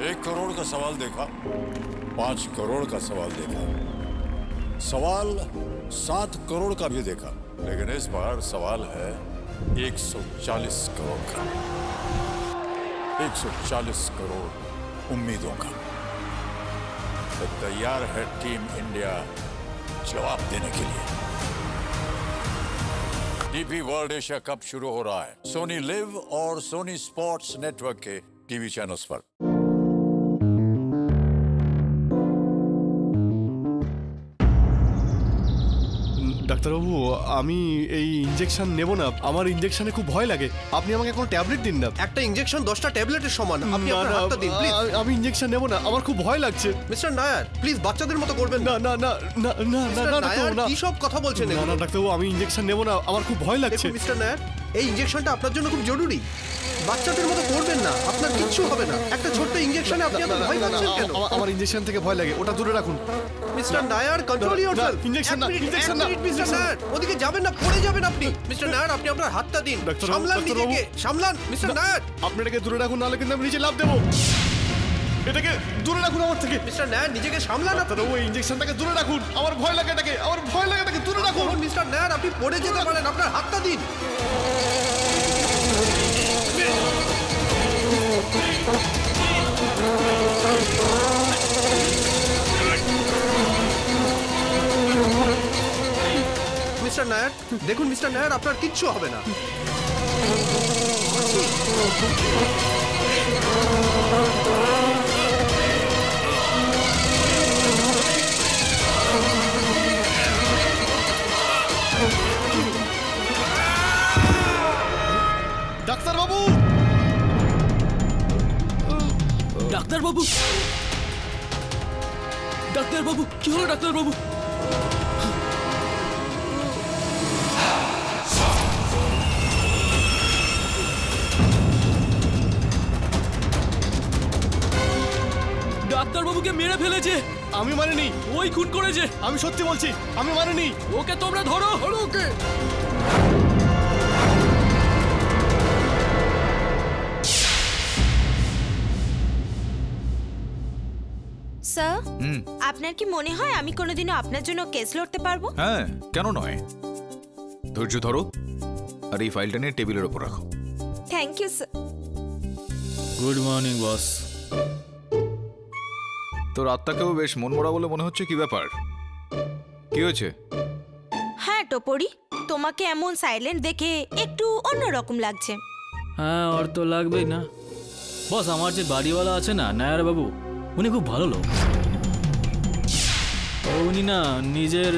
1 करोड़ का सवाल देखा, 5 करोड़ का सवाल देखा, सवाल 7 करोड़ का भी देखा, लेकिन इस बार सवाल है 140 करोड़ का। 140 करोड़ उम्मीदों का। तो तैयार है टीम इंडिया जवाब देने के लिए। डीपी वर्ल्ड एशिया कप शुरू हो रहा है सोनी लिव और सोनी स्पोर्ट्स नेटवर्क के टीवी चैनल्स पर। ডাক্তারবাবু আমি এই ইনজেকশন নেব না, আমার ইনজেকশনে খুব ভয় লাগে। আপনি আমাকে কোনো ট্যাবলেট দিন না। একটা ইনজেকশন 10টা ট্যাবলেটের সমান। আপনি আপনার হাতটা দিন প্লিজ। আমি ইনজেকশন নেব না, আমার খুব ভয় লাগছে। মিস্টার নায়ার প্লিজ বাচ্চাদের মতো করবেন না না না না না না না না। কি সব কথা বলছেন? না না ডাক্তারবাবু আমি ইনজেকশন নেব না, আমার খুব ভয় লাগছে। মিস্টার নায়ার এই ইনজেকশনটা আপনার জন্য খুব জরুরি। বাচ্চাদের মতো করবেন না, আপনার কিচ্ছু হবে না। একটা ছোট্ট ইনজেকশনে আপনি এত ভয় পাচ্ছেন কেন? আমার ইনজেকশন থেকে ভয় লাগে, ওটা দূরে রাখুন। Mister Nair control yourself. Injection না, ইনজেকশন না মিস্টার নায়ার, ওদিকে যাবেন না, পড়ে যাবেন আপনি। মিস্টার নায়ার আপনি আপনার হাতটা দিন। সামলান নিজেকে, সামলান মিস্টার নায়ার। আপনি এটাকে দূরে রাখুন, নাহলে কিন্তু আমি নিচে লাফ দেবো। এটাকে দূরে রাখুন আমার থেকে। মিস্টার নায়ার নিজেকে সামলান। ডাক্তারবাবু এই ইনজেকশনটাকে দূরে রাখুন, আমার ভয় লাগে এটাকে, আমার ভয় লাগে এটাকে দূরে রাখুন। মিস্টার নায়ার আপনি পড়ে যেতে পারেন, আপনার হাতটা দিন। মিস্টার নায়ার দেখুন, মিস্টার নায়ার আপনার কিচ্ছু হবে না। ডাক্তারবাবু ডাক্তারবাবু ডাক্তারবাবু কি হলো ডাক্তারবাবু? ডাক্তারবাবুকে মেরে ফেলেছে। আমি মানিনি, ওই খুন করেছে। আমি সত্যি বলছি আমি মানিনি। ওকে তোমরা ধরো। ওকে স্যার আপনার কি মনে হয় আমি কোনোদিনও আপনার জন্য কেস লড়তে পারবো? হ্যাঁ কেন নয়, ধৈর্য ধরো আর এই ফাইলটা নিয়ে টেবিলের উপর রাখো। Thank you sir. Good morning boss. তোর আত্মাকেও বেশ মনমরা বলে মনে হচ্ছে, কি ব্যাপার, কি হয়েছে? হ্যাঁ টোপরি, তোমাকে এমন সাইলেন্ট দেখে একটু অন্যরকম লাগছে। হ্যাঁ ওর তো লাগবেই না। বস আমার যে বাড়িওয়ালা আছে না নায়ার বাবু, উনি খুব ভালো লোক। উনি না নিজের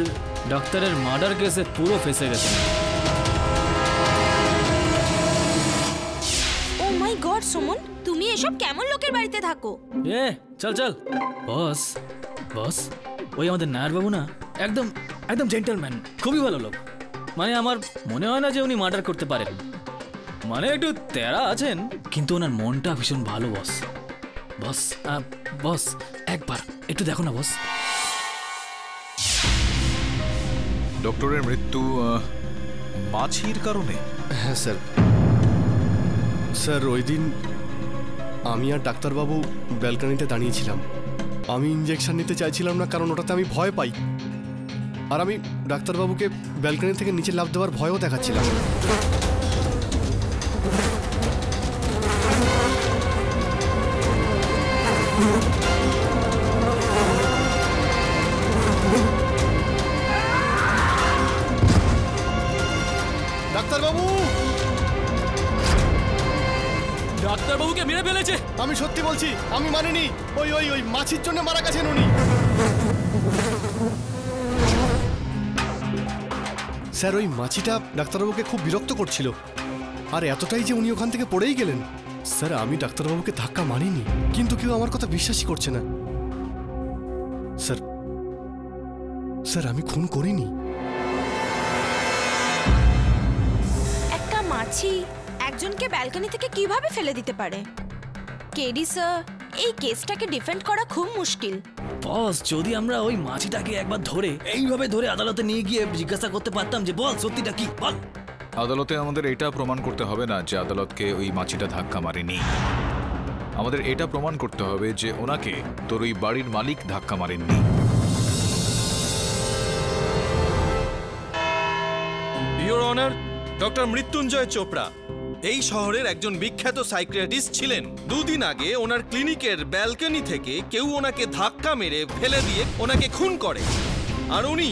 ডাক্তারের মার্ডার কেসে পুরো ফেসে গেছেন। ও মাই গড সুমন, তুমি এসব কেমন লোকের বাড়িতে থাকো? এ চল চল। বস বস ওই আমাদের নায়ার বাবু না একদম একদম জেন্টলম্যান, খুবই ভালো লোক। মানে আমার মনে হয় না যে উনি মার্ডার করতে পারেন। মানে একটু তেরা আছেন কিন্তু ওনার মনটা ভীষণ ভালো। বস বস বস একবার একটু দেখো না বস। ডক্টরের মৃত্যু মাছির কারণে? হ্যাঁ স্যার। স্যার ওই দিন আমি আর ডাক্তারবাবু ব্যালকনিতে দাঁড়িয়েছিলাম। আমি ইনজেকশন নিতে চাইছিলাম না, কারণ ওটাতে আমি ভয় পাই। আর আমি ডাক্তারবাবুকে ব্যালকনি থেকে নিচে লাফ দেওয়ার ভয়ও দেখাচ্ছিলাম। ডাক্তারবাবু ডাক্তারবাবুকে মেরে ফেলেছে। আমি সত্যি বলছি আমি মানিনি। ওই ওই ওই মাছির জন্য মারা গেছেন উনি। স্যার ওই মাছিটা ডাক্তারবাবুকে খুব বিরক্ত করছিল, আর এতটাই যে উনি ওখান থেকে পড়েই গেলেন। স্যার আমি ডাক্তারবাবুকে ধাক্কা মারিনি, কিন্তু কেউ আমার কথা বিশ্বাসই করছে না। স্যার স্যার আমি খুন করিনি। একটা মাছি একজনকে ব্যালকনি থেকে কিভাবে ফেলে দিতে পারে? কেডি স্যার এই কেসটাকে ডিফেন্ড করা খুব মুশকিল। বস যদি আমরা ওই মাছিটাকে একবার ধরে এইভাবে ধরে আদালতে নিয়ে গিয়ে জিজ্ঞাসা করতে পারতাম যে বল সত্যিটা কি বল। আদালতে আমাদের এটা প্রমাণ করতে হবে না যে আদালতকে ওই মাছিটা ধাক্কা মারেনি। আমাদের এটা প্রমাণ করতে হবে যে ওনাকে তোর ওই বাড়ির মালিক ধাক্কা মারেননি। Your honour, doctor Mrityunjay Chopra এই শহরের একজন বিখ্যাত সাইকিয়াট্রিস্ট ছিলেন। দুদিন আগে ওনার ক্লিনিকের ব্যালকনি থেকে কেউ ওনাকে ধাক্কা মেরে ফেলে দিয়ে ওনাকে খুন করে। আর উনি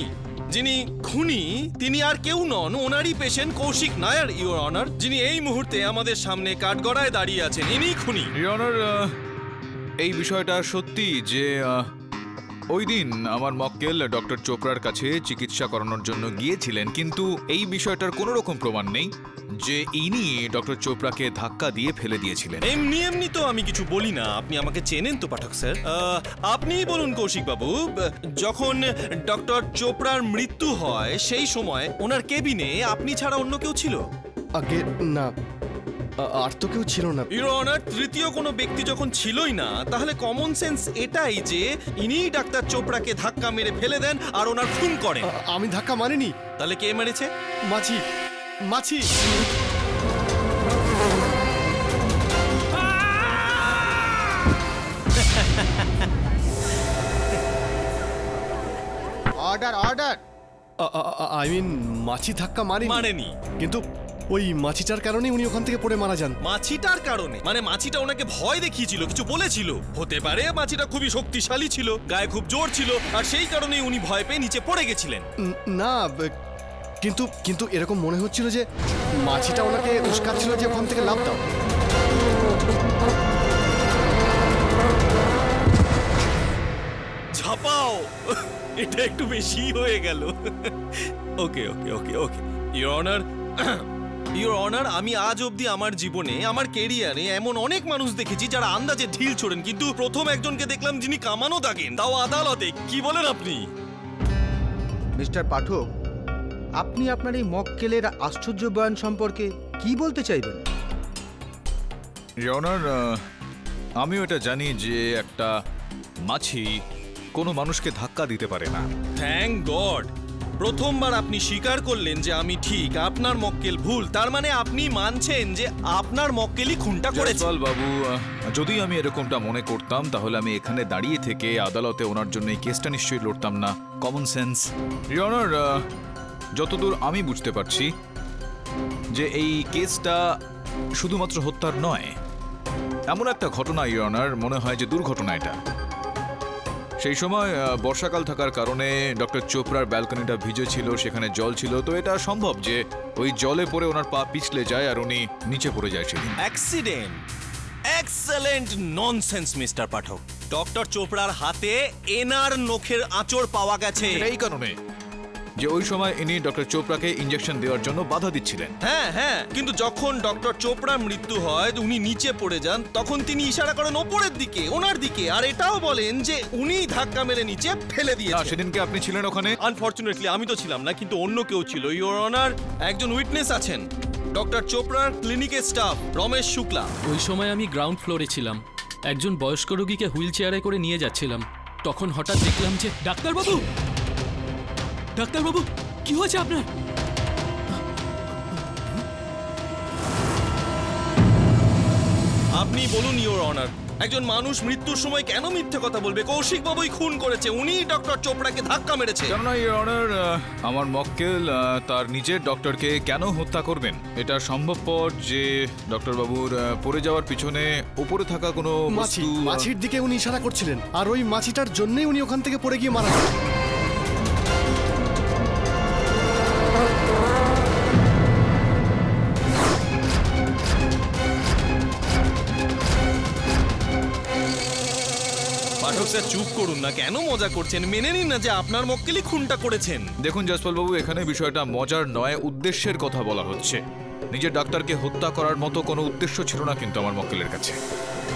যিনি খুনি তিনি আর কেউ নন, ওনারই patient Kaushik Nair your honour, যিনি এই মুহূর্তে আমাদের সামনে কাঠগড়ায় দাঁড়িয়ে আছেন। ইনিই খুনি। ইওর অনার, এই বিষয়টা সত্যি যে ওই দিন আমার মক্কেল ডক্টর চোপড়ার কাছে চিকিৎসা করানোর জন্য গিয়েছিলেন, কিন্তু এই বিষয়টার কোনো রকম প্রমাণ নেই যে ইনি ডক্টর চোপড়াকে ধাক্কা দিয়ে ফেলে দিয়েছিলেন। এমনি এমনি তো আমি কিছু বলি না, আপনি আমাকে চেনেন তো পাঠক স্যার। আপনিই বলুন কৌশিক বাবু, যখন ডক্টর চোপড়ার মৃত্যু হয় সেই সময় ওনার কেবিনে আপনি ছাড়া অন্য কেউ ছিল? আগে না, আর তো কেউ ছিল না। ইওর অনার, তৃতীয় কোনো ব্যক্তি যখন ছিলই না, তাহলে কমন সেন্স এটাই যে ইনিই ডাক্তার চোপড়াকে ধাক্কা মেরে ফেলে দেন আর ওনার খুন করেন। আমি ধাক্কা মারিনি। তাহলে কে মেরেছে? মাছি, মাছি। Order order. আই মিন মাছি ধাক্কা মারেনি, কিন্তু ওই মাছিটার কারণে উনি ওখান থেকে পড়ে মারা যান। মাছিটার কারণে? মানে মাছিটা ওনাকে ভয় দেখিয়েছিল, কিছু বলেছিল? হতে পারে মাছিটা খুবই শক্তিশালী ছিল, গায়ে খুব জোর ছিল, আর সেই কারণেই উনি ভয় পেয়ে নিচে পড়ে গেছিলেন। না, কিন্তু কিন্তু এরকম মনে হচ্ছিল যে মাছিটা ওনাকে উস্কাচ্ছিল যে ওখান থেকে লাফ দাও। ঝাপাও, এটা একটু বেশি হয়ে গেল। Okay okay okay okay your honour, your honour, আমি আজ অবধি আমার জীবনে, আমার কেরিয়ারে এমন অনেক মানুষ দেখেছি যারা আন্দাজে ঢিল ছোড়েন, কিন্তু প্রথম একজনকে দেখলাম যিনি কামানো দাগেন, তাও আদালতে। কি বলেন আপনি? মিস্টার পাঠক, আপনি আপনার এই মক্কেলের আশ্চর্য বয়ান সম্পর্কে কি বলতে চাইবেন? ইওর অনার, আমিও এটা জানি যে একটা মাছি কোনো মানুষকে ধাক্কা দিতে পারে না। থ্যাংক গড, প্রথমবার আপনি স্বীকার করলেন যে আমি ঠিক, আপনার মক্কেল ভুল। তার মানে আপনি মানছেন যে আপনার মক্কেলই খুনটা করেছে। জয়সওয়াল বাবু, যদি আমি এরকমটা মনে করতাম তাহলে আমি এখানে দাঁড়িয়ে থেকে আদালতে ওনার জন্য এই কেসটা নিশ্চয়ই লড়তাম না। Common sense. ইওর অনার, যতদূর আমি বুঝতে পারছি যে এই কেসটা শুধুমাত্র হত্যার নয়, এমন একটা ঘটনা ইওর অনার, মনে হয় যে দুর্ঘটনা এটা। সেই সময় বর্ষাকাল থাকার কারণে ডক্টর চোপড়ার ব্যালকনিটা ভিজে ছিল, সেখানে জল ছিল, তো এটা সম্ভব যে ওই জলে পড়ে ওনার পা পিছলে যায় আর উনি নিচে পড়ে যায় সেদিন। অ্যাক্সিডেন্ট? এক্সেলেন্ট ননসেন্স মিস্টার পাঠক। ডক্টর চোপড়ার হাতে এনার নখের আঁচড় পাওয়া গেছে। এই কারণে যে ওই সময় ইনি ডক্টর চোপড়াকে ইনজেকশন দেওয়ার জন্য বাধা দিচ্ছিলেন। হ্যাঁ হ্যাঁ, কিন্তু যখন ডক্টর চোপড়ার মৃত্যু হয়, উনি নিচে পড়ে যান, তখন তিনি ইশারা করেন ওপরের দিকে, ওনার দিকে, আর এটাও বলেন যে উনি ধাক্কা মেরে নিচে ফেলে দিয়েছেন। সেদিনকে আপনি ছিলেন ওখানে? আনফরচুনেটলি আমি তো ছিলাম না, কিন্তু অন্য কেউ ছিল। ইওর অনার, একজন উইটনেস আছেন, ডক্টর চোপড়ার ক্লিনিকের স্টাফ রমেশ শুক্লা। ওই সময় আমি গ্রাউন্ড ফ্লোরে ছিলাম, একজন বয়স্ক রোগীকে হুইল চেয়ারে করে নিয়ে যাচ্ছিলাম। তখন হঠাৎ দেখলাম যে ডাক্তারবাবু, ডাক্তারবাবু, কি হয়েছে আপনার? আপনি বলুন ইওর অনার, একজন মানুষ মৃত্যুর সময় কেন মিথ্যে কথা বলবে? কৌশিক বাবুই খুন করেছে, উনিই ডক্টর চোপড়াকে ধাক্কা মেরেছে। কেননা ইওর অনার, আমার মক্কেল তার নিজের ডক্টরকে কেন হত্যা করবেন? এটা সম্ভবপর যে ডক্টর বাবুর পড়ে যাওয়ার পিছনে উপরে থাকা কোনো মাছি, বস্তু। মাছির দিকে উনি ইশারা করছিলেন, আর ওই মাছিটার জন্যই উনি ওখান থেকে পড়ে গিয়ে মারা যান। পাঠক স্যার চুপ করুন না, কেন মজা করছেন? মেনে নিন না যে আপনার মক্কেলই খুনটা করেছেন। দেখুন জয়সওয়াল বাবু, এখানে বিষয়টা মজার নয়, উদ্দেশ্যের কথা বলা হচ্ছে। নিজের ডাক্তারকে হত্যা করার মতো কোনো উদ্দেশ্য ছিল না কিন্তু আমার মক্কেলের কাছে।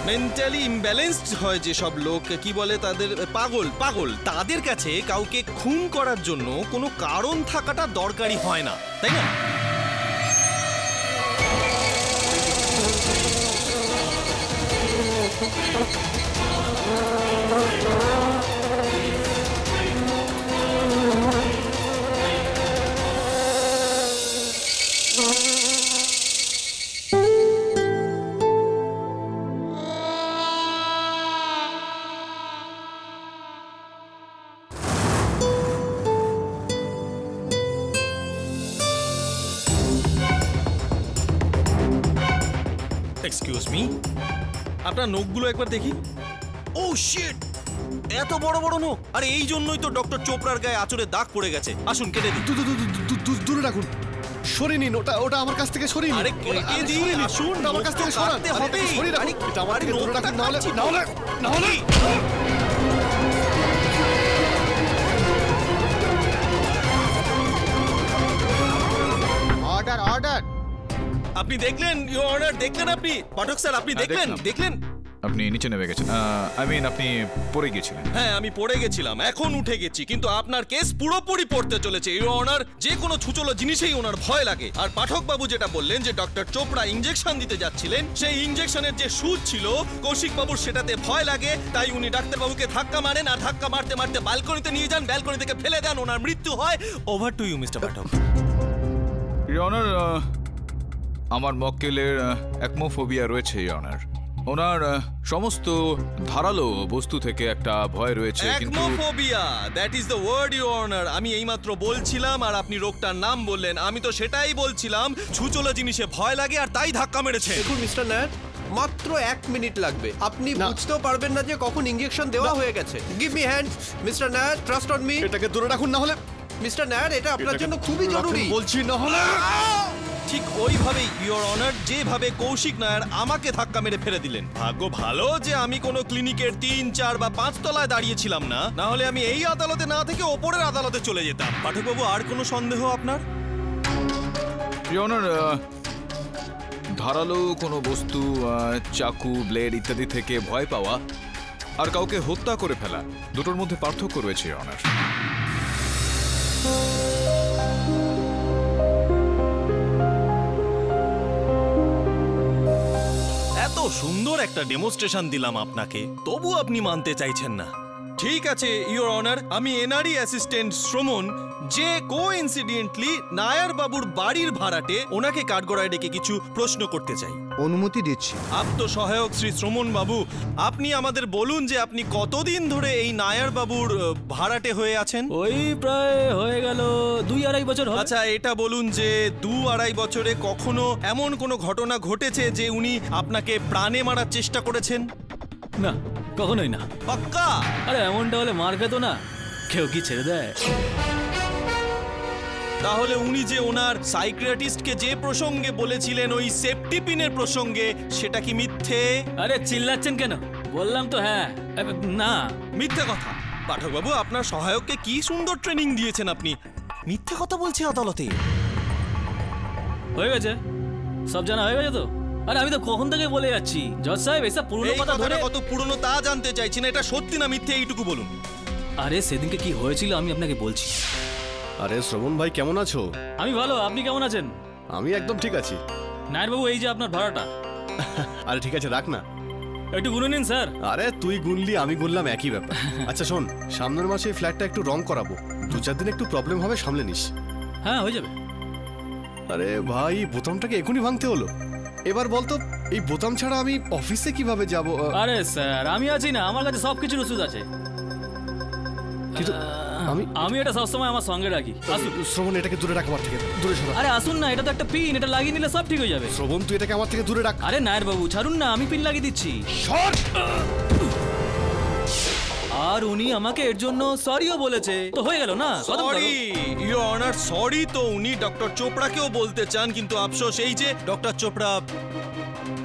মেন্টালি ইমব্যালেন্সড হয় যে সব লোক, কি বলে তাদের, পাগল পাগল, তাদের কাছে কাউকে খুন করার জন্য কোনো কারণ থাকাটা দরকারি হয় না, তাই না? এক্সকিউজ মি, আপনার নখগুলো একবার দেখি। ও শিট, এত বড় বড় নখ! আরে এই জন্যই তো ডক্টর চোপড়ার গায়ে আঁচড়ে দাগ পড়ে গেছে। আসুন কেটে দিই। দূরে রাখুন, সরিয়ে নিন, ওটা আমার কাছ থেকে সরিয়ে নিন। আরে কেটে দিই, আসুন, আমার কাছ থেকে সরাতে হবে। সরিয়ে রাখুন, এটা আমার থেকে দূরে রাখুন, না হলে অর্ডার অর্ডার। আপনি দেখলেন ইওর অনার, দেখলেন আপনি পাঠক স্যার, আপনি দেখলেন? দেখলাম। দেখলেন? আপনি নিচে নেমে গেছেন, আই মিন আপনি পড়ে গিয়েছিলেন। হ্যাঁ, আমি পড়ে গেছিলাম, এখন উঠে গেছি, কিন্তু আপনার কেস পুরোপুরি পড়তে চলেছে ইওর অনার। যে কোনো ছুচলো জিনিসেই ওনার ভয় লাগে। আর পাঠক বাবু যেটা বললেন যে ডক্টর চোপড়া ইনজেকশন দিতে যাচ্ছিলেন, সেই ইনজেকশনের যে সুচ ছিল কৌশিক বাবুর সেটাতে ভয় লাগে, তাই উনি ডাক্তার বাবুকে ধাক্কা মারেন, আর ধাক্কা মারতে মারতে ব্যালকনিতে নিয়ে যান, ব্যালকনি থেকে ফেলে দেন, ওনার মৃত্যু হয়। Over to you mister Pathak. Your honour, আমার মক্কেলের একমোফোবিয়া রয়েছে ইওর অনার। ওনার সমস্ত ধারালো বস্তু থেকে একটা ভয় রয়েছে, কিন্তু aichmophobia, that is the word your honour. আমি এইমাত্র বলছিলাম, আর আপনি রোগটার নাম বললেন। আমি তো সেটাই বলছিলাম, ছুচলো জিনিসে ভয় লাগে আর তাই ধাক্কা মেরেছে। দেখুন মিস্টার নায়ার, মাত্র 1 মিনিট লাগবে, আপনি বুঝতেও পারবেন না যে কখন ইনজেকশন দেওয়া হয়ে গেছে। Give me hand mister Nair, trust on me. এটাকে দূরে রাখুন, না হলে মিস্টার নায়ার, এটা আপনার জন্য খুবই জরুরি বলছি, না হলে ঠিক ওইভাবেই ইওর অনার, যেভাবে কৌশিক নায়ার আমাকে ধাক্কা মেরে ফেলে দিলেন। ভাগ্য ভালো যে আমি কোনো ক্লিনিকের 3, 4 বা 5 তলায় দাঁড়িয়েছিলাম না, না হলে আমি এই আদালতে না থেকে ওপরের আদালতে চলে যেতাম। পাঠকবাবু, আর কোনো সন্দেহ আপনার? ইওর অনার, ধারালো কোনো বস্তু, চাকু, ব্লেড ইত্যাদি থেকে ভয় পাওয়া আর কাউকে হত্যা করে ফেলা, দুটোর মধ্যে পার্থক্য রয়েছে ইওর অনার। এত সুন্দর একটা ডেমনস্ট্রেশন দিলাম আপনাকে, তবু আপনি মানতে চাইছেন না। ঠিক আছে ইওর অনার, আমি এনআরই অ্যাসিস্ট্যান্ট শ্রমণ, যে কোইন্সিডেন্টলি নায়ার বাবুর বাড়ির ভাড়াটে, ওনাকে কাঠগড়ায় ডেকে কিছু প্রশ্ন করতে চাই। অনুমতি দিচ্ছি। আত্মসহায়ক শ্রী শ্রমণ বাবু, আপনি আমাদের বলুন যে আপনি কতদিন ধরে এই নায়ার বাবুর ভাড়াটে হয়ে আছেন? ওই প্রায় হয়ে গেল 2-2.5 বছর হবে। আচ্ছা, এটা বলুন যে 2-2.5 বছরে কখনো এমন কোনো ঘটনা ঘটেছে যে উনি আপনাকে প্রাণে মারার চেষ্টা করেছেন? না, কখনোই না। পাক্কা? আরে এমনটা হলে মার খেতো না, কেউ কি ছেড়ে দেয়? তাহলে উনি যে ওনার সাইকিয়াট্রিস্টকে যে প্রসঙ্গে বলেছিলেন, ওই সেফটি পিনের প্রসঙ্গে, সেটা কি মিথ্যে? আরে চিল্লাচ্ছেন কেন? বললাম তো হ্যাঁ। না, মিথ্যে কথা। পাঠকবাবু, আপনার সহায়ককে কি সুন্দর ট্রেনিং দিয়েছেন আপনি, মিথ্যে কথা বলছে আদালতে। হয়ে গেছে, সব জানা হয়ে গেছে তো। আরে আমি তো কখন থেকে বলে যাচ্ছি, জজ সাহেব এসব পুরনো এই কথা ধরে। কথাটা কত পুরনো তা জানতে চাইছি না, এটা সত্যি না মিথ্যে এইটুকু বলুন। আরে সেদিনকে কি হয়েছিল আমি আপনাকে বলছি। আরে শ্রবণ ভাই, কেমন আছো? আমি ভালো, আপনি কেমন আছেন? আমি একদম ঠিক আছি। নায়ার বাবু, এই যে আপনার ভাড়াটা। আরে ঠিক আছে, রাখ না। একটু গুনে নিন স্যার। আরে তুই গুনলি, আমি গুনলাম, একই ব্যাপার। আচ্ছা শোন, সামনের মাসে এই ফ্ল্যাটটা একটু রং করাবো, 2-4 দিন একটু প্রবলেম হবে, সামলে নিস। হ্যাঁ, হয়ে যাবে। আরে ভাই, বোতামটাকে এখনই ভাঙতে হলো। এবার বলতো, এই বোতাম ছাড়া আমি অফিসে কিভাবে যাব? আরে স্যার, আমি আছি না, আমার কাছে সব কিছুর ওষুধ আছে। কিন্তু আমি এটা সবসময় আমার সঙ্গে রাখি। আসুন। শ্রবণ, এটাকে দূরে রাখ আমার থেকে, দূরে সরা। আরে আসুন না, এটা তো একটা পিন, এটা লাগিয়ে নিলে সব ঠিক হয়ে যাবে। শ্রবণ, তুই এটাকে আমার থেকে দূরে রাখ। আরে নায়ার বাবু, ছাড়ুন না, আমি পিন লাগিয়ে দিচ্ছি। আর উনি আমাকে এর জন্য সরিও বলেছে, তো হয়ে গেল না? সরি ইওর অনার, সরি তো উনি ডক্টর চোপড়াকেও বলতে চান, কিন্তু আফসোস এই যে ডক্টর চোপড়া।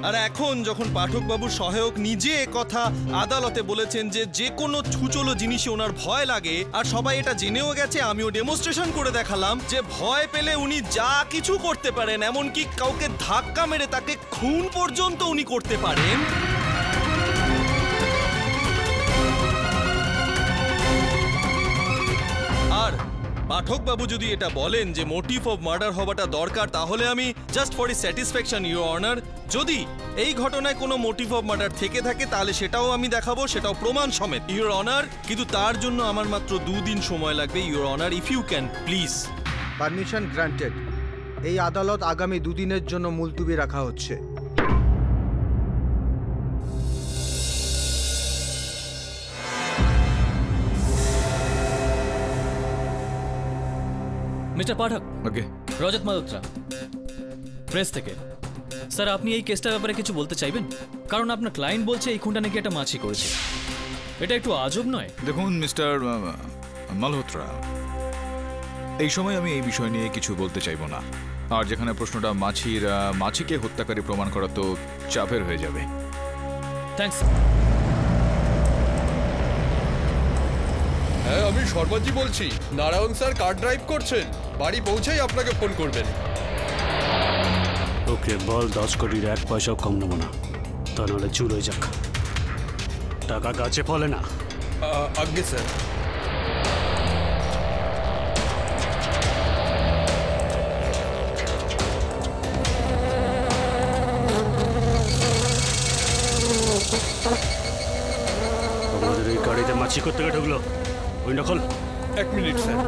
আর এখন যখন পাঠকবাবুর সহায়ক নিজে কথা আদালতে বলেছেন যে যে কোনো ছুচলো জিনিসে ওনার ভয় লাগে, আর সবাই এটা জেনেও গেছে, আমিও ডেমনস্ট্রেশন করে দেখালাম যে ভয় পেলে উনি যা কিছু করতে পারেন, এমনকি কাউকে ধাক্কা মেরে তাকে খুন পর্যন্ত উনি করতে পারেন। আর পাঠকবাবু যদি এটা বলেন যে মোটিভ অফ মার্ডার হওয়াটা দরকার, তাহলে আমি just for is satisfaction your honour, যদি এই ঘটনায় কোনো মোটিভ অফ মার্ডার থেকে থাকে তাহলে সেটাও আমি দেখাবো, সেটাও প্রমাণ সমেত ইওর অনার। কিন্তু তার জন্য আমার মাত্র 2 দিন সময় লাগবে your honour, if you can please. Permission granted. এই আদালত আগামী 2 দিনের জন্য মুলতুবি রাখা হচ্ছে। Mister Pathak, okay. Rajat Malhotra, press থেকে। স্যার আপনি এই কেসটার ব্যাপারে কিছু বলতে চাইবেন? কারণ আপনার ক্লায়েন্ট বলছে এই খুনটা নাকি একটা মাছি করেছে। এটা একটু আজব নয়? দেখুন মিস্টার মালহোত্রা, এই সময় আমি এই বিষয় নিয়ে কিছু বলতে চাইবো না। আর যেখানে প্রশ্নটা মাছিকে হত্যাকারী প্রমাণ করা তো চাপের হয়ে যাবে। থ্যাঙ্কস। হ্যাঁ, আমি শর্মাজি বলছি। নারায়ণ স্যার কার ড্রাইভ করছেন, বাড়ি পৌঁছেই আপনাকে ফোন করবেন। ওকে বল 10 কোটির 1 পয়সাও কম নেবো না, তা নাহলে চুর হয়ে যাক। টাকা গাছে ফলে না। আজ্ঞে স্যার। আমাদের এই গাড়িতে মাছি করতে গিয়ে ঢুকলো ওই নকল। 1 মিনিট স্যার।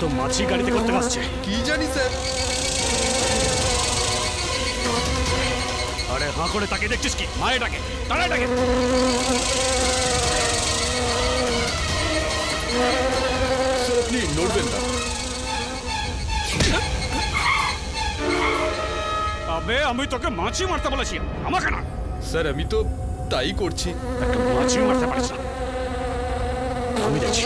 তো মাছি গাড়িতে করতে আসছে কি জানি স্যার। আরে হাঁ করে তাকে দেখছিস কি? মারে ডাকে, তাড়াই ডাকে। স্যার আপনি নড়বেন না। আবে আমি তোকে মাছি মারতে বলেছি, আমাকে না। স্যার আমি তো তাই করছি। মাছি মারতে পারিস না, আমি দেখছি।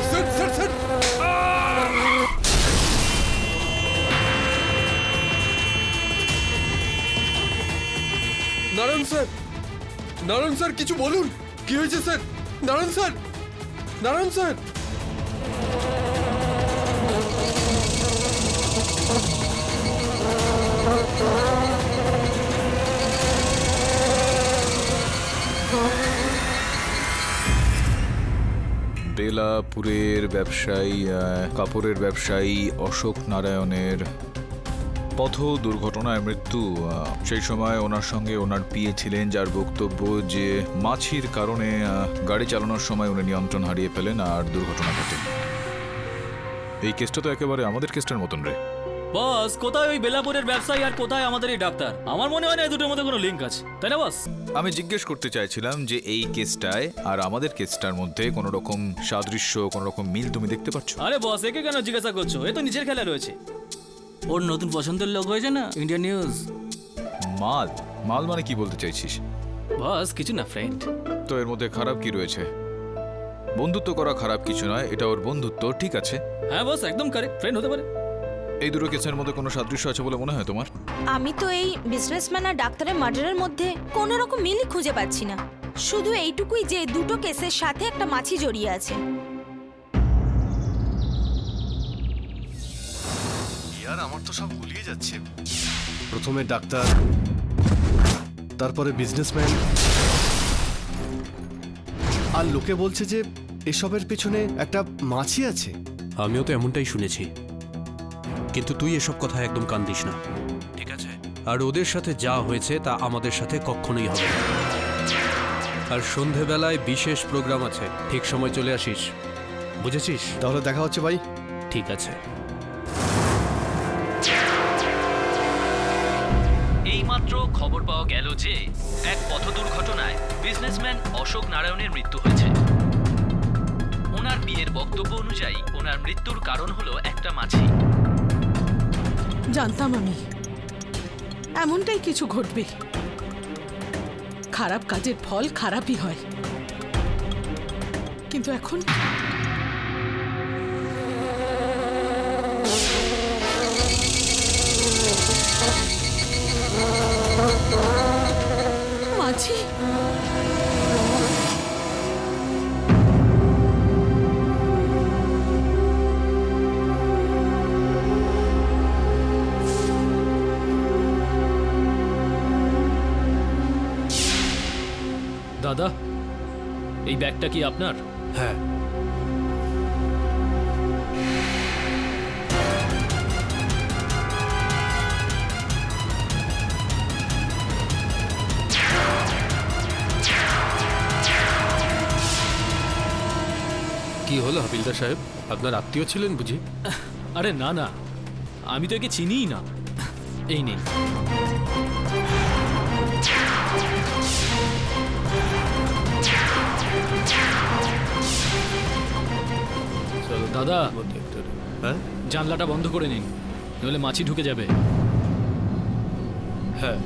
Sir sir sir. Narayan sir, Narayan sir কিছু বলুন, কি হয়েছে sir? Narayan sir, Narayan sir. বেলাপুরের ব্যবসায়ী কাপড়ের ব্যবসায়ী অশোক নারায়ণের পথ দুর্ঘটনায় মৃত্যু। সেই সময় ওনার সঙ্গে ওনার পিএ ছিলেন, যার বক্তব্য যে মাছির কারণে গাড়ি চালানোর সময় উনি নিয়ন্ত্রণ হারিয়ে ফেলেন আর দুর্ঘটনা ঘটে। এই কেসটা তো একেবারে আমাদের কেসটার মতন রে। বস, কোথায় ওই বেলাপুরের ব্যবসায়ী আর কোথায় আমাদের এই ডাক্তার? আমার মনে হয় না এই দুটোর মধ্যে কোনো লিঙ্ক আছে, তাই না বস? আমি জিজ্ঞেস করতে চাইছিলাম যে এই কেসটায় আর আমাদের কেসটার মধ্যে কোনো রকম সাদৃশ্য, কোনো রকম মিল তুমি দেখতে পাচ্ছ? আরে বস, একে কেন জিজ্ঞাসা করছো? এ তো নিজের খেলা রয়েছে। ওর নতুন পছন্দের লোক হয়েছে না, ইন্ডিয়া নিউজ। মাল? মাল মানে কি বলতে চাইছিস? বস কিছু না, ফ্রেন্ড। তো এর মধ্যে খারাপ কি রয়েছে? বন্ধুত্ব করা খারাপ কিছু নয়, এটা ওর বন্ধুত্ব, ঠিক আছে। হ্যাঁ বস, একদম কারেক্ট, ফ্রেন্ড হতে পারে। এই দুটো কেসের মধ্যে কোনো সাদৃশ্য আছে বলে মনে হয় তোমার? আমি তো এই বিজনেসম্যান আর ডাক্তারের মার্ডারের মধ্যে কোনো রকম মিলই খুঁজে পাচ্ছি না। শুধু এইটুকুই যে দুটো কেসের সাথে একটা মাছি জড়িয়ে আছে। ইয়ার আমার তো সব গুলিয়ে যাচ্ছে। প্রথমে ডাক্তার, তারপরে বিজনেসম্যান, আর লোকে বলছে যে এসবের পেছনে একটা মাছি আছে। আমিও তো এমনটাই শুনেছি, কিন্তু তুই এসব কথা একদম কান দিস না, ঠিক আছে? আর ওদের সাথে যা হয়েছে তা আমাদের সাথে কখনোই হবে না। আর সন্ধেবেলায় বিশেষ প্রোগ্রাম আছে, ঠিক সময় চলে আসিস, বুঝেছিস? তাহলে দেখা হচ্ছে ভাই। ঠিক আছে। খবর পাওয়া গেল যে এক পথ দুর্ঘটনায় বিজনেসম্যান অশোক নারায়ণের মৃত্যু হয়েছে। ওনার বিয়ের বক্তব্য অনুযায়ী ওনার মৃত্যুর কারণ হলো একটা মাছি। জানতাম আমি এমনটাই কিছু ঘটবে। খারাপ কাজের ফল খারাপই হয়, কিন্তু এখন মাছি দাদা, এই ব্যাগটা কি আপনার? হ্যাঁ। কি হলো হাবিলদার সাহেব, আপনার আত্মীয় ছিলেন বুঝি? আরে না না, আমি তো একে চিনিই না। এই নেই। দাদা, হ্যাঁ, জানলাটা বন্ধ করে নিন, নইলে মাছি ঢুকে যাবে। হ্যাঁ।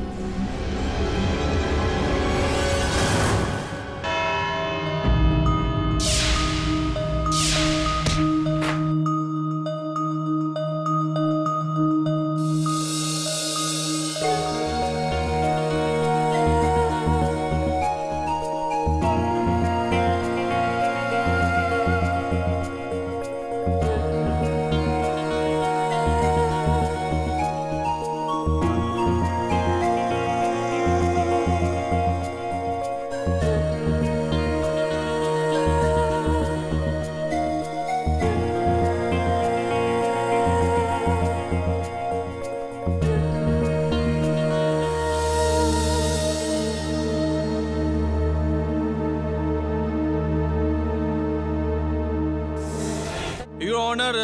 ইউর অনার,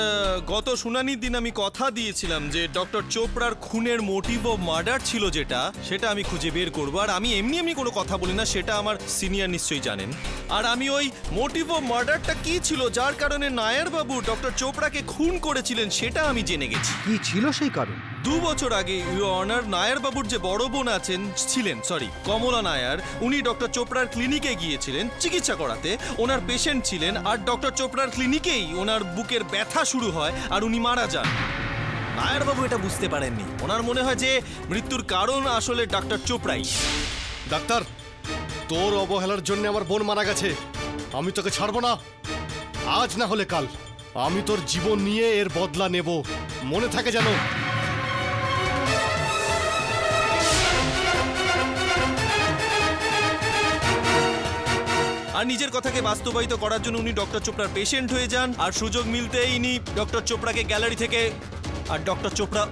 গত শুনানির দিন আমি কথা দিয়েছিলাম যে ডক্টর চোপড়ার খুনের মোটিভ অফ মার্ডার ছিল যেটা, সেটা আমি খুঁজে বের করবো। আর আমি এমনি কোনো কথা বলি না, সেটা আমার সিনিয়র নিশ্চয়ই জানেন। আর আমি ওই মোটিভ অফ মার্ডারটা কি ছিল যার কারণে নায়ার বাবু ডক্টর চোপড়াকে খুন করেছিলেন সেটা আমি জেনে গেছি। কি ছিল সেই কারণ? 2 বছর আগে ইউর অনার, নায়ার বাবুর যে বড় বোন ছিলেন কমলা নায়ার, উনি ডক্টর চোপড়ার ক্লিনিকে গিয়েছিলেন চিকিৎসা করাতে। ওনার পেশেন্ট ছিলেন, আর ডক্টর চোপড়ার ক্লিনিকেই ওনার বুকের ব্যথা শুরু হয় আর উনি মারা যান। নায়ার বাবু এটা বুঝতে পারেননি, ওনার মনে হয় যে মৃত্যুর কারণ আসলে ডক্টর চোপড়াই। ডাক্তার, তোর অবহেলার জন্য আমার বোন মারা গেছে। আমি তোকে ছাড়বো না, আজ না হলে কাল আমি তোর জীবন নিয়ে এর বদলা নেব, মনে থাকে যেন। আর নিজের কথাকে বাস্তবায়িত করার জন্য উনি ডক্টর চোপড়ার পেশেন্ট হয়ে যান, আর সুযোগ মিলতেই ইনি ডক্টর চোপড়াকে গ্যালারি থেকে, আর ডক্টর চোপড়া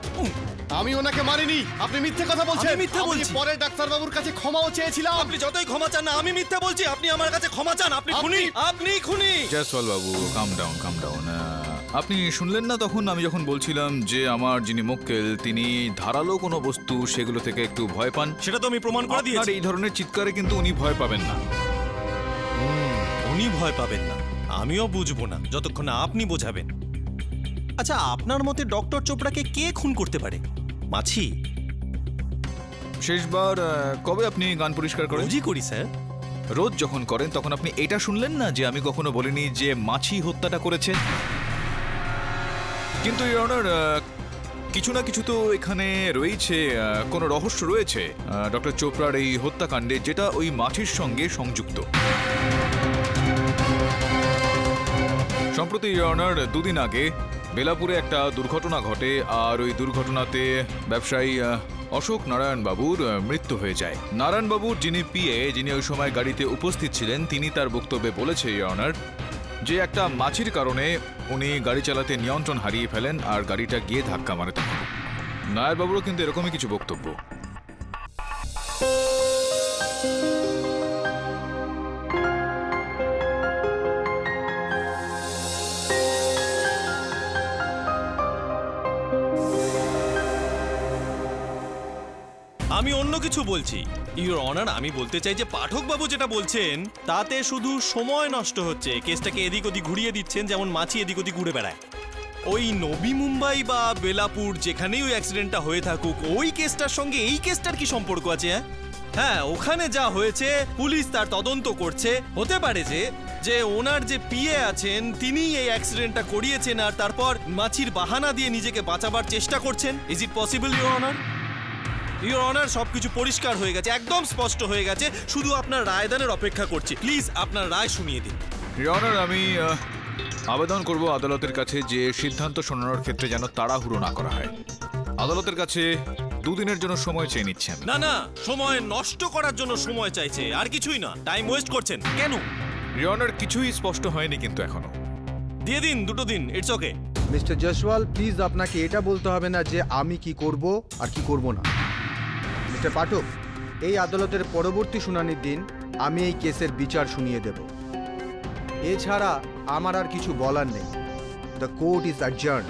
আমি ওনাকে মারিনি, আপনি মিথ্যে কথা বলছেন। আমি মিথ্যে বলছি? পরে ডাক্তার বাবুর কাছে ক্ষমাও চেয়েছিলাম। আপনি যতই ক্ষমা চান না, আমি মিথ্যে বলছি, আপনি আমার কাছে ক্ষমা চান। আপনি খুনি, আপনি খুনি। জয়সওয়াল বাবু, কাম ডাউন, কাম ডাউন। আপনি শুনলেন না তখন আমি যখন বলছিলাম যে আমার যিনি মক্কেল তিনি ধারালো কোনো বস্তু সেগুলো থেকে একটু ভয় পান? সেটা তো আমি প্রমাণ করে দিয়েছি। আর এই ধরনের চিৎকারে কিন্তু উনি ভয় পাবেন না। উনি ভয় পাবেন না, আমিও বুঝবো না যতক্ষণ না আপনি বোঝাবেন। আচ্ছা, আপনার মতে ডক্টর চোপড়াকে কে খুন করতে পারে? মাছি? শেষবার কবে আপনি গান পরিষ্কার করেন? রোজই করি স্যার। রোজ যখন করেন তখন আপনি এটা শুনলেন না যে আমি কখনো বলিনি যে মাছি হত্যাটা করেছে? কিন্তু ইওর অনার, কিছু না কিছু তো এখানে রয়েছে, কোনো রহস্য রয়েছে ডক্টর চোপড়ার এই হত্যাকাণ্ডে, যেটা ওই মাছির সঙ্গে সংযুক্ত। সম্প্রতি ইওর অনার, 2 দিন আগে বেলাপুরে একটা দুর্ঘটনা ঘটে, আর ওই দুর্ঘটনাতে ব্যবসায়ী অশোক নারায়ণ বাবুর মৃত্যু হয়ে যায়। নারায়ণ বাবুর যিনি পিএ, যিনি ওই সময় গাড়িতে উপস্থিত ছিলেন, তিনি তার বক্তব্যে বলেছে ইওর অনার যে একটা মাছির কারণে উনি গাড়ি চালাতে নিয়ন্ত্রণ হারিয়ে ফেলেন আর গাড়িটা গিয়ে ধাক্কা মারে। তখন নায়ার বাবুরও কিন্তু এরকমই কিছু বক্তব্য। আমি অন্য অন্য কিছু বলছি। ইওর অনার, আমি বলতে চাই যে পাঠক বাবু যেটা বলছেন তাতে শুধু সময় নষ্ট হচ্ছে। কেসটাকে এদিক ওদিক ঘুরিয়ে দিচ্ছেন, যেমন মাছি এদিক ওদিক ঘুরে বেড়ায়। ওই নবী মুম্বাই বা বেলাপুর যেখানেই ওই অ্যাক্সিডেন্টটা হয়ে থাকুক, ওই কেসটার সঙ্গে এই কেসটার কি সম্পর্ক আছে? হ্যাঁ, ওখানে যা হয়েছে পুলিশ তার তদন্ত করছে। হতে পারে যে ওনার যে পিএ আছেন তিনি এই অ্যাক্সিডেন্টটা করিয়েছেন আর তারপর মাছির বাহানা দিয়ে নিজেকে বাঁচাবার চেষ্টা করছেন। Is it possible your honour? Your honour, সবকিছু পরিষ্কার হয়ে গেছে, একদম স্পষ্ট হয়ে গেছে, শুধু আপনার রায়দানের অপেক্ষা করছি। প্লিজ আপনার রায় শুনিয়ে দিন। ইওর অনার, আমি আবেদন করব আদালতের কাছে যে সিদ্ধান্ত শোনানোর ক্ষেত্রে যেন তাড়াহুড়ো না করা হয়। আদালতের কাছে 2 দিনের জন্য সময় চেয়ে নিচ্ছেন। না না, সময় নষ্ট করার জন্য সময় চাইছে, আর কিছুই না। টাইম ওয়েস্ট করছেন কেন? ইওর অনার, কিছুই স্পষ্ট হয়নি কিন্তু এখনো। দিয়ে দিন 2 দিন, it's okay. Mister Jaiswal, please আপনাকে এটা বলতে হবে না যে আমি কি করব আর কি করব না। মিস্টার পাঠক, এই আদালতের পরবর্তী শুনানির দিন আমি এই কেসের বিচার শুনিয়ে দেব। এছাড়া আমার আর কিছু বলার নেই। The court is adjourned.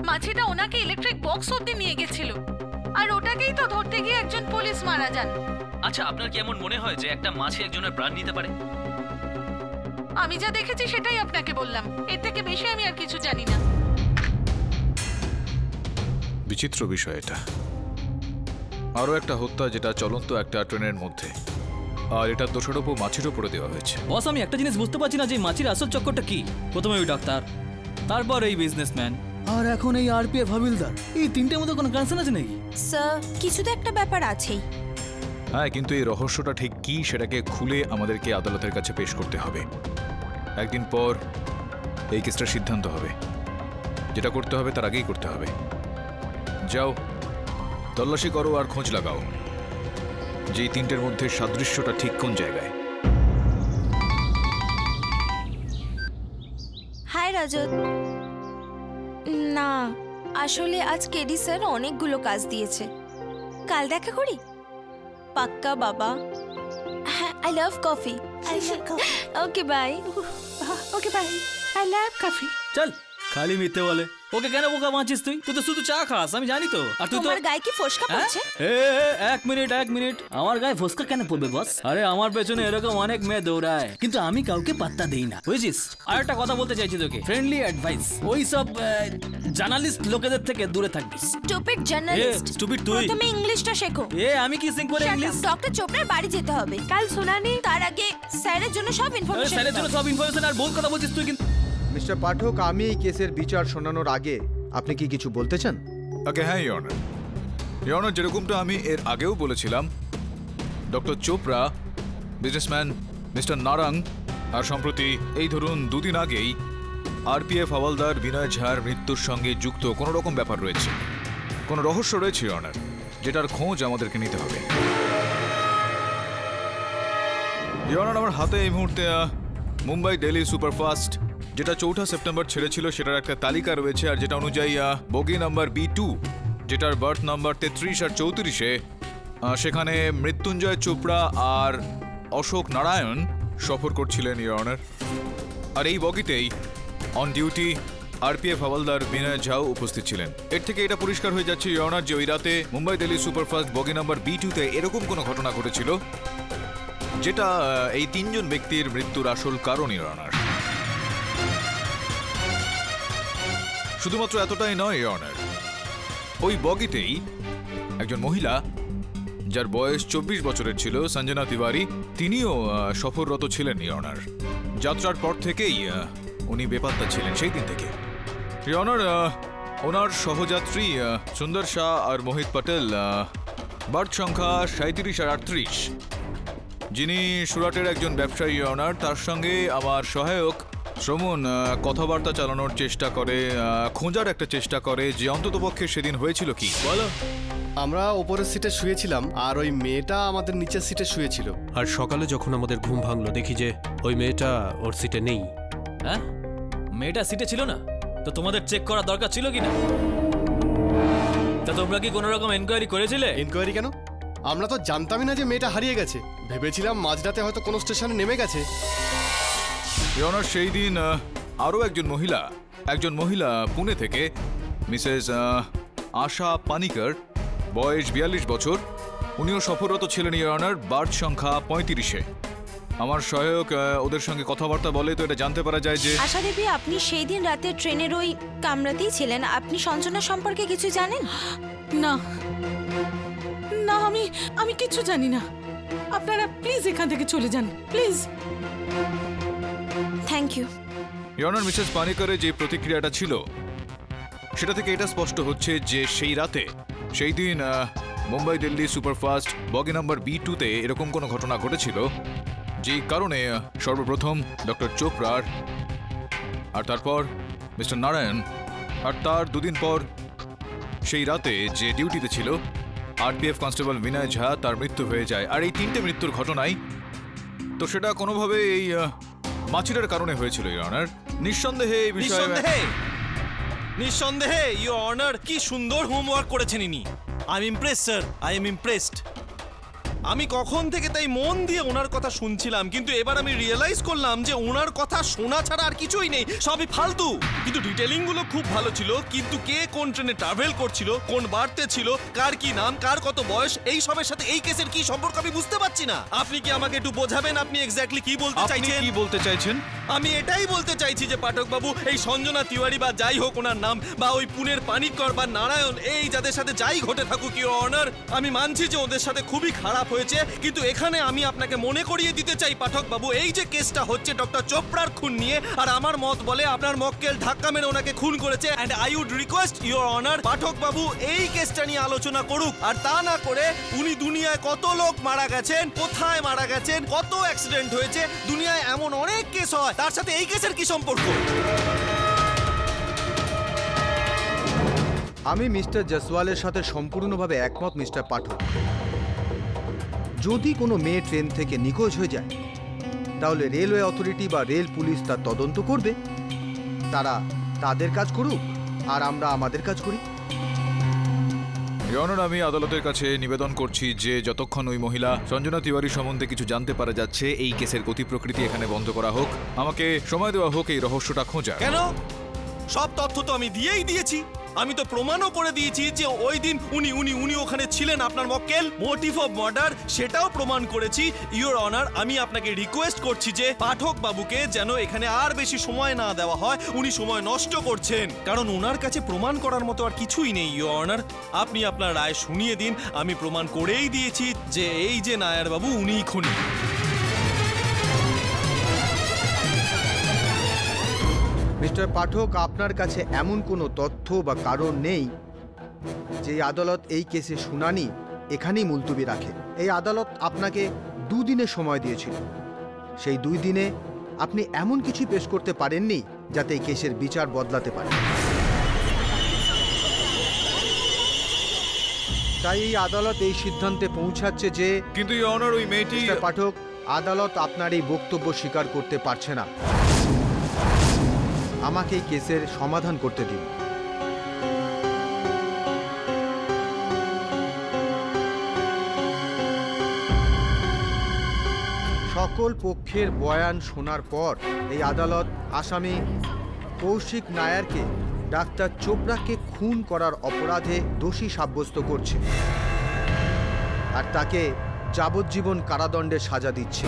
মাছিটা ওনাকে ইলেকট্রিক বক্স অবধি নিয়ে গেছিল, আর ওটাকেই তো ধরতে গিয়ে একজন পুলিশ মারা যান। আচ্ছা, আপনার কি এমন মনে হয় যে একটা মাছি একজনের প্রাণ নিতে পারে? আমি যা দেখেছি সেটাই আপনাকে বললাম, এর থেকে বেশি আমি আর কিছু জানি না। বিচিত্র বিষয় এটা। আরো একটা হত্যা যেটা চলন্ত একটা ট্রেনের মধ্যে, আর এটা দোষারোপ মাছির উপরে দেওয়া হয়েছে। বস, আমি একটা জিনিস বুঝতে পারছি না যে মাছির আসল চক্করটা কি। প্রথমে ওই ডাক্তার, তারপর এই বিজনেসম্যান, আর এখন এই আরপিএফ হাবিলদার। এই তিনটের মধ্যে কোনো কানেকশন আছে নাকি? স্যার, কিছু তো একটা ব্যাপার আছেই। হ্যাঁ, কিন্তু এই রহস্যটা ঠিক কি সেটাকে খুলে আমাদেরকে আদালতের কাছে পেশ করতে হবে। একদিন পর এই কেসটার সিদ্ধান্ত হবে। যেটা করতে হবে তার আগেই করতে হবে। যাও, তল্লাশি করো আর খোঁজ লাগাও যে এই তিনটের মধ্যে সাদৃশ্যটা ঠিক কোন জায়গায়। হাই রাজত। না, আসলে আজ কেডি স্যার অনেকগুলো কাজ দিয়েছে। কাল দেখা করি? পাক্কা বাবা। হ্যাঁ, I love coffee. Okay bye. Okay bye. I love coffee. চল, খালি মিথ্যে বলে। ওকে কেন বোকা বাঁচিস তুই? তুই তো শুধু চা খাস, আমি জানি তো। আর তুই তো তোমার গায়ে কি ফোসকা পড়ছে? এক মিনিট। আমার গায়ে ফোসকা কেন পড়বে বস? আরে আমার পেছনে এরকম অনেক মেয়ে দৌড়ায়, কিন্তু আমি কাউকে পাত্তা দেই না, বুঝছিস? আর একটা কথা বলতে চাইছি তোকে, ফ্রেন্ডলি অ্যাডভাইস, ওই সব জার্নালিস্ট লোকেদের থেকে দূরে থাকবি। Stupid journalist. স্টুপিড তুই। তুমি ইংলিশটা শেখো। আমি কি সিং করে ইংলিশ? ডক্টর চোপড়ার বাড়ি যেতে হবে কাল শুনানি। তার আগে স্যারের জন্য সব ইনফরমেশন। স্যারের জন্য সব ইনফরমেশন আর বহুত কথা বলছিস তুই। কিন্তু মিস্টার পাঠক, আমি এই কেসের বিচার শোনানোর আগে আপনি কি কিছু বলতে চান? ওকে, হ্যাঁ ইওর অনার, যেরকমটা আমি এর আগেও বলেছিলাম, doctor Chopra, businessman mister Narang, আর সম্প্রতি এই ধরুন 2 দিন আগেই আরপিএফ হাওলদার বিনয় ঝার মৃত্যুর সঙ্গে যুক্ত কোনো রকম ব্যাপার রয়েছে, কোনো রহস্য রয়েছে ইওর অনার, যেটার খোঁজ আমাদেরকে নিতে হবে। ইওর অনার, আমার হাতে এই মুহূর্তে মুম্বাই দিল্লি সুপারফাস্ট যেটা 4 সেপ্টেম্বর ছেড়েছিল সেটার একটা তালিকা রয়েছে, আর যেটা অনুযায়ী বগি নাম্বার B2, যেটার বার্থ নাম্বার 33 আর 34-এ সেখানে মৃত্যুঞ্জয় চোপড়া আর অশোক নারায়ণ সফর করছিলেন ইওর অনার। আর এই বগিতেই on duty RPF havildar Binay ঝাও উপস্থিত ছিলেন। এর থেকে এটা পরিষ্কার হয়ে যাচ্ছে ইওর অনার যে ওই রাতে মুম্বাই দিল্লি সুপারফাস্ট বগি নাম্বার B2-তে এরকম কোনো ঘটনা ঘটেছিল যেটা এই 3 জন ব্যক্তির মৃত্যুর আসল কারণ ইওর অনার। শুধুমাত্র এতটাই নয় ইওর অনার, ওই বগিতেই একজন মহিলা যার বয়স 24 বছরের ছিল, সঞ্জনা তিওয়ারি, তিনিও সফররত ছিলেন ইওর অনার। যাত্রার পর থেকেই উনি বেপাত্তা ছিলেন সেই দিন থেকে। ইওর অনার, ওনার সহযাত্রী সুন্দর শাহ আর মোহিত পটেল, বার্থ সংখ্যা 37 আর 38, যিনি সুরাটের একজন ব্যবসায়ী ইওর অনার, তার সঙ্গে আমার সহায়ক শ্রমণ কথাবার্তা চালানোর চেষ্টা করে, খোঁজার একটা চেষ্টা করে যে অন্ততপক্ষে সেদিন হয়েছিল কি। বলো। আমরা ওপরের সিটে শুয়েছিলাম আর ওই মেয়েটা আমাদের নিচের সিটে শুয়েছিল। আর সকালে যখন আমাদের ঘুম ভাঙলো দেখি যে ওই মেয়েটা ওর সিটে নেই। হ্যাঁ, মেয়েটা সিটে ছিল না? তো তোমাদের চেক করা দরকার ছিল কি না? তা তোমরা কি কোনো রকম এনকোয়ারি করেছিলে? এনকোয়ারি কেন? আমরা তো জানতামই না যে মেয়েটা হারিয়ে গেছে। ভেবেছিলাম মাঝরাতে হয়তো কোনো স্টেশনে নেমে গেছে। ইওর অনার, সেই দিন আরও একজন মহিলা পুনে থেকে, মিসেস আশা পানিকর, বয়স 42 বছর, উনিও সফররত ছিলেন ইওর অনার, বার্থ সংখ্যা 35-এ। আমার সহায়ক ওদের সঙ্গে কথাবার্তা বলে তো এটা জানতে পারা যায় যে আশা দেবী, আপনি সেই দিন রাতে ট্রেনের ওই কামরাতেই ছিলেন। আপনি সঞ্জনা সম্পর্কে কিছু জানেন? না না, আমি কিছু জানি না। আপনারা প্লিজ এখান থেকে চলে যান, please. Thank you. Your honour, Mrs পানিকরের যে প্রতিক্রিয়াটা ছিল সেটা থেকে এটা স্পষ্ট হচ্ছে যে সেই রাতে, সেই দিন মুম্বাই দিল্লি সুপারফাস্ট বগি নাম্বার B2-তে এরকম কোনো ঘটনা ঘটেছিল যেই কারণে সর্বপ্রথম ডক্টর চোপড়ার, আর তারপর মিস্টার নারায়ণ, আর তার 2 দিন পর সেই রাতে যে ডিউটিতে ছিল আরপিএফ কনস্টেবল বিনয় ঝা, তার মৃত্যু হয়ে যায়। আর এই 3টে মৃত্যুর ঘটনাই তো সেটা কোনোভাবে এই মাছিটার কারণে হয়েছিল ইওর অনার। নিঃসন্দেহে এই বিষয়ে নিঃসন্দেহে ইওর অনার, কি সুন্দর হোমওয়ার্ক করেছেন ইনি। I am impressed sir, I am impressed. আমি কখন থেকে তাই মন দিয়ে ওনার কথা শুনছিলাম, কিন্তু এবার আমি রিয়েলাইজ করলাম যে ওনার কথা শোনা ছাড়া আর কিছুই নেই, সবই ফালতু। কিন্তু ডিটেলিং গুলো খুব ভালো ছিল, কিন্তু কে কোন ট্রেনে ট্রাভেল করছিল, কোন বার্থে ছিল, কার কি নাম, কার কত বয়স, এই সবের সাথে এই কেসের কি সম্পর্ক আমি বুঝতে পারছি না। আপনি কি আমাকে একটু বোঝাবেন আপনি এক্স্যাক্টলি কি বলতে চাইছেন? কি বলতে চাইছেন? আমি এটাই বলতে চাইছি যে পাঠক বাবু, এই সঞ্জনা তিওয়ারি বা যাই হোক ওনার নাম, বা ওই পুনের পানিকর বা নারায়ণ, এই যাদের সাথে যাই ঘটে থাকুক ইওর অনার, আমি মানছি যে ওদের সাথে খুবই খারাপ হয়েছে, কিন্তু এখানে আমি আপনাকে মনে করিয়ে দিতে চাই পাঠক বাবু, এই যে কেসটা হচ্ছে ডক্টর চোপড়ার খুন নিয়ে, আর আমার মত বলে আপনার মক্কেল ধাক্কা মেরে ওনাকে খুন করেছে। And I would request your honour, Pathak babu এই কেসটা নিয়ে আলোচনা করুক, আর তা না করে উনি দুনিয়ায় কত লোক মারা গেছেন, কোথায় মারা গেছেন, কত অ্যাক্সিডেন্ট হয়েছে, দুনিয়ায় এমন অনেক কেস হয় তার সাথে এই কেসের কি সম্পর্ক? আমি মিস্টার জসওয়ালের সাথে সম্পূর্ণভাবে একমত মিস্টার পাঠক। যদি কোনো মেয়ে ট্রেন থেকে নিখোঁজ হয়ে যায় তাহলে রেলওয়ে অথরিটি বা রেল পুলিশ তার তদন্ত করবে। তারা তাদের কাজ করুক আর আমরা আমাদের কাজ করি। ইওর অনার, আমি আদালতের কাছে নিবেদন করছি যে যতক্ষণ ওই মহিলা সঞ্জনা তিওয়ারি সম্বন্ধে কিছু জানতে পারা যাচ্ছে এই কেসের গতি প্রকৃতি এখানে বন্ধ করা হোক। আমাকে সময় দেওয়া হোক এই রহস্যটা খোঁজার। কেন? সব তথ্য তো আমি দিয়েই দিয়েছি। আমি তো প্রমাণও করে দিয়েছি যে ওই দিন উনি ওখানে ছিলেন। আপনার মক্কেল মোটিভ অফ মার্ডার সেটাও প্রমাণ করেছি। ইওর অনার, আমি আপনাকে রিকোয়েস্ট করছি যে পাঠক বাবুকে যেন এখানে আর বেশি সময় না দেওয়া হয়। উনি সময় নষ্ট করছেন, কারণ ওনার কাছে প্রমাণ করার মতো আর কিছুই নেই। ইওর অনার, আপনি আপনার রায় শুনিয়ে দিন। আমি প্রমাণ করেই দিয়েছি যে এই যে নায়ার বাবু উনিই খুনি। মিস্টার পাঠক, আপনার কাছে এমন কোনো তথ্য বা কারণ নেই যে আদালত এই কেসে শুনানি এখানেই মুলতবি রাখে। এই আদালত আপনাকে 2 দিনের সময় দিয়েছিল। সেই 2 দিনে আপনি এমন কিছু পেশ করতে পারেননি যাতে এই কেসের বিচার বদলাতে পারে। তাই এই আদালত এই সিদ্ধান্তে পৌঁছাচ্ছে যে কিন্তু ইওর অনার, ওই মেয়েটি মিস্টার পাঠক, আদালত আপনার এই বক্তব্য স্বীকার করতে পারছে না। আমাকে এই কেসের সমাধান করতে দিন। সকল পক্ষের বয়ান শোনার পর এই আদালত আসামি কৌশিক নায়ারকে ডাক্তার চোপড়াকে খুন করার অপরাধে দোষী সাব্যস্ত করছে আর তাকে যাবজ্জীবন কারাদণ্ডের সাজা দিচ্ছে।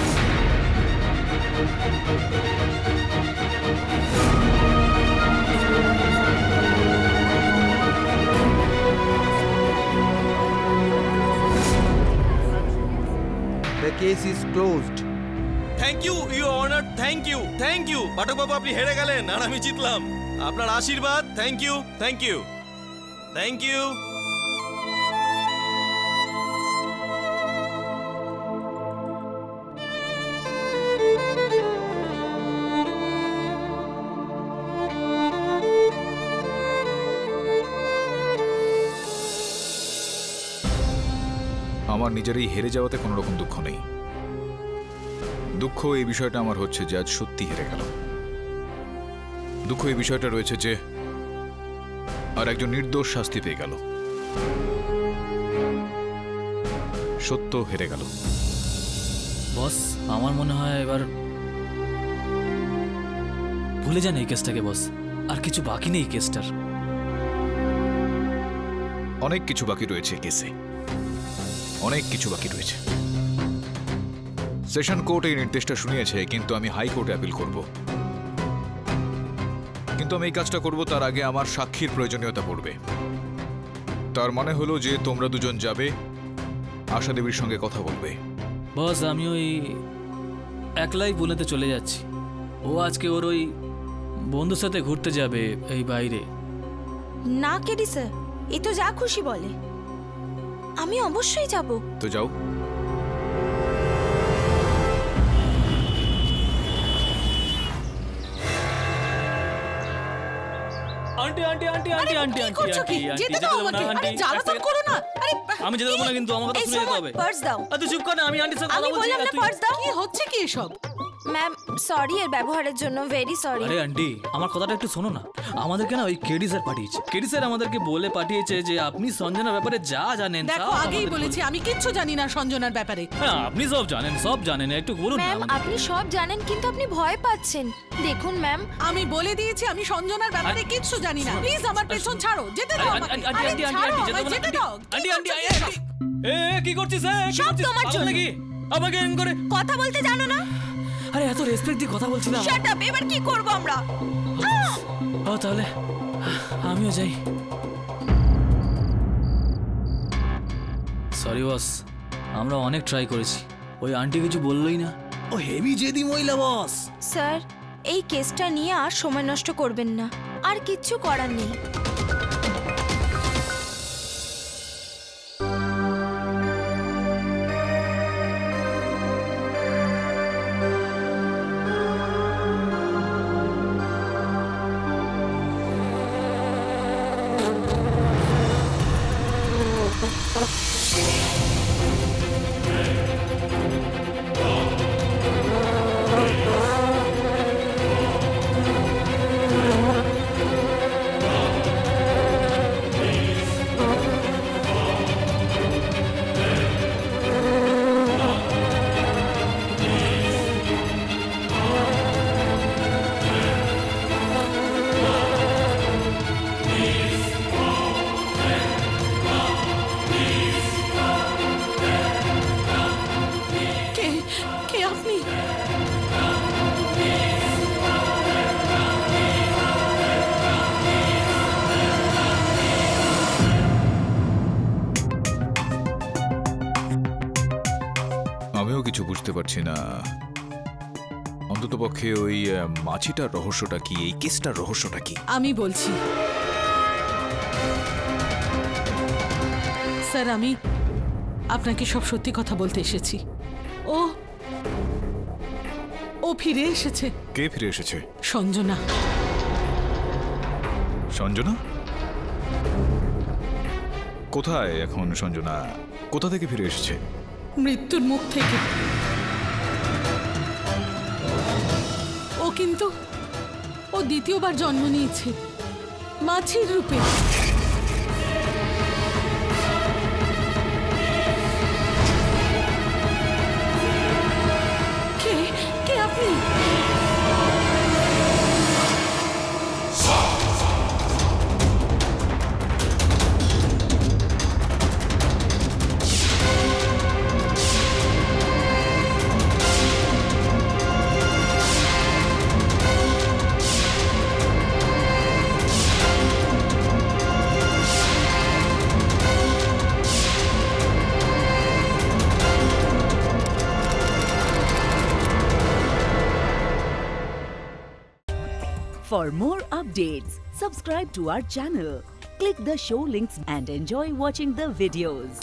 The case is closed. Thank you your honour, thank you. Pathak babu, আপনি হেরে গেলেন আর আমি জিতলাম। আপনার আশীর্বাদ। Thank you. আমার নিজেরই হেরে যাওয়াতে কোনো রকম দুঃখ নেই। দুঃখ এই বিষয়টা আমার হচ্ছে যে আজ সত্যি হেরে গেল। দুঃখ এই বিষয়টা রয়েছে যে আর একজন নির্দোষ শাস্তি পেয়ে গেল। সত্য হেরে গেল। বস, আমার মনে হয় এবার ভুলে যান এই কেসটাকে বস। আর কিছু বাকি নেই কেসটার। অনেক কিছু বাকি রয়েছে কেসে, অনেক কিছু বাকি রয়েছে। সেশন কোর্ট এই নির্দেশটা শুনিয়েছে, কিন্তু আমি হাইকোর্টে অ্যাপিল করব। কিন্তু আমি এই কাজটা করব তার আগে আমার সাক্ষীর প্রয়োজনীয়তা পড়বে। তার মানে হলো যে তোমরা দুজন যাবে, আশা দেবীর সঙ্গে কথা বলবে। বস, আমি ওই একলাই পুনেতে চলে যাচ্ছি। ও আজকে ওর ওই বন্ধুর সাথে ঘুরতে যাবে এই বাইরে। না কেডি স্যার, এ তো যা খুশি বলে। আমি অবশ্যই যাব। তো যাও। Aunty aunty aunty aunty aunty কি করছো কি? যেতে দাও আমাকে। আরে জ্বালাতন করো না। আরে আমি যেতে দেবো না, কিন্তু আমার কথা শুনে যেতে হবে। পার্স দাও। তুই চুপ কর না, আমি আন্টির সাথে কথা আমি বলছি। বললাম না পার্স দাও। কি হচ্ছে কি এসব? ম্যাম, সরি এর ব্যবহারের জন্য, ভেরি সরি। আরে আন্টি, আমার কথাটা একটু শোনো না। আমাদেরকে না ওই কেডি স্যার পাঠিয়েছে। কেডি স্যার আমাদেরকে বলে পাঠিয়েছে যে আপনি সঞ্জনার ব্যাপারে যা জানেন। দেখো, আগেই বলেছি আমি কিচ্ছু জানি না সঞ্জনার ব্যাপারে। হ্যাঁ, আপনি সব জানেন, একটু বলুন না। ম্যাম, আপনি সব জানেন কিন্তু আপনি ভয় পাচ্ছেন। দেখুন ম্যাম, আমি বলে দিয়েছি আমি সঞ্জনার ব্যাপারে কিচ্ছু জানি না। প্লিজ আমার পেছন ছাড়ো, যেতে দাও আমাকে। আরে ছাড়ো, আমায় যেতে দাও। আন্টি কি করছিস? সব তোমার জন্য। নাকি আমাকে এরকম করে কথা বলতে জানো না? আরে এত রেসপেক্ট দিয়ে কথা বলছি না। Shut up. এবার কি করব আমরা? ও তাহলে আমিও যাই। সরি বস, আমরা অনেক ট্রাই করেছি। ওই আন্টি কিছু বললোই না। ও হেভি জেদি মহিলা বস। স্যার, এই কেসটা নিয়ে আর সময় নষ্ট করবেন না। আর কিচ্ছু করার নেই। বুঝতে পারছি না অন্ততপক্ষে ওই মাছিটার রহস্যটা কি, এই কেসটার রহস্যটা কি। আমি বলছি স্যার, আমি আপনাকে সব সত্যি কথা বলতে এসেছি। ও ফিরে এসেছে। কে ফিরে এসেছে? সঞ্জনা। সঞ্জনা কোথায় এখন? সঞ্জনা কোথা থেকে ফিরে এসেছে? মৃত্যুর মুখ থেকে। কিন্তু ও দ্বিতীয়বার জন্ম নিয়েছে মাছির রূপে। কে আপনি? For more updates, subscribe to our channel, click the show links and enjoy watching the videos.